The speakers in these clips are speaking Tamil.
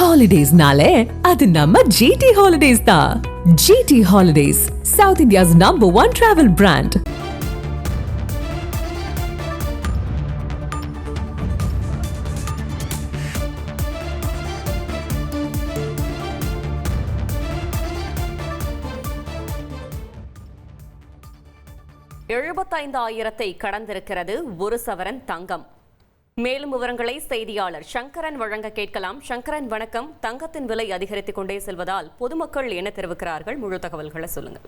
Holidays-nale, அது நம்ம GT Holidays தான். GT Holidays, South India's #1 travel brand. $75,000 கடந்திருக்கிறது ஒரு சவரன் தங்கம். மேலும் விவரங்களை செய்தியாளர் சங்கரன் வழங்க கேட்கலாம். சங்கரன் வணக்கம். தங்கத்தின் விலை அதிகரித்துக் கொண்டே செல்வதால் பொதுமக்கள் என்ன தெரிவிக்கிறார்கள்? முழு தகவல்களை சொல்லுங்க.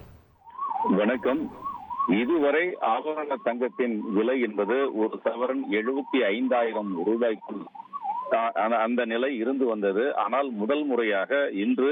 வணக்கம். இதுவரை ஆபரண தங்கத்தின் விலை என்பது ஒரு சவரன் 75,000 ரூபாய்க்குள் அந்த நிலை இருந்து வந்தது. ஆனால் முதல் முறையாக இன்று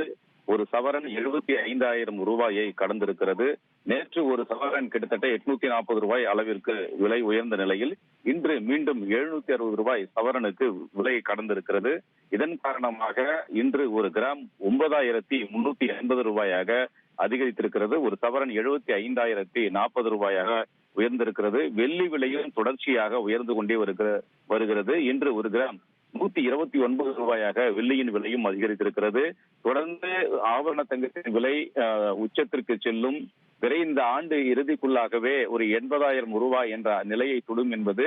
ஒரு சவரன் 75,000 ரூபாயை கடந்திருக்கிறது. நேற்று ஒரு சவரன் கிட்டத்தட்ட 840 ரூபாய் அளவிற்கு விலை உயர்ந்த நிலையில் இன்று மீண்டும் 760 ரூபாய் சவரனுக்கு விலை கடந்திருக்கிறது. இதன் காரணமாக இன்று ஒரு கிராம் 9,380 ரூபாயாக அதிகரித்திருக்கிறது. ஒரு சவரன் 75,040 ரூபாயாக உயர்ந்திருக்கிறது. வெள்ளி விலையும் தொடர்ச்சியாக உயர்ந்து கொண்டே வருகிறது. இன்று ஒரு கிராம் 129 ரூபாயாக வெள்ளியின் விலையும் அதிகரித்திருக்கிறது. தொடர்ந்து ஆபரண தங்கத்தின் விலை உச்சத்திற்கு செல்லும். இந்த ஆண்டு இறுதிக்குள்ளாகவே ஒரு 80,000 ரூபாய் என்ற நிலையை தொடும் என்பது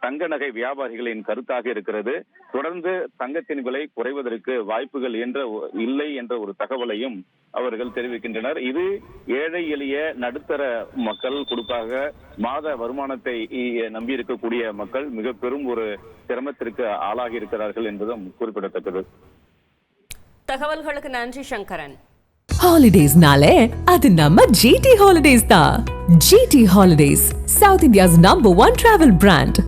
தங்க நகை வியாபாரிகளின் கருத்தாக இருக்கிறது. தொடர்ந்து தங்கத்தின் விலை குறைவதற்கு வாய்ப்புகள் இல்லை என்ற ஒரு தகவலையும் அவர்கள் தெரிவிக்கின்றனர். இது ஏழை எளிய நடுத்தர மக்கள், குறிப்பாக மாத வருமானத்தை நம்பி இருக்கக்கூடிய மக்கள் மிக பெரும் ஒரு சிரமத்திற்கு ஆளாகி இருக்கிறார்கள் என்பதும் குறிப்பிடத்தக்கது. தகவல்களுக்கு நன்றி சங்கரன். Holidays-nale, அது நம்ம GT Holidays தான். GT Holidays, South India's #1 travel brand.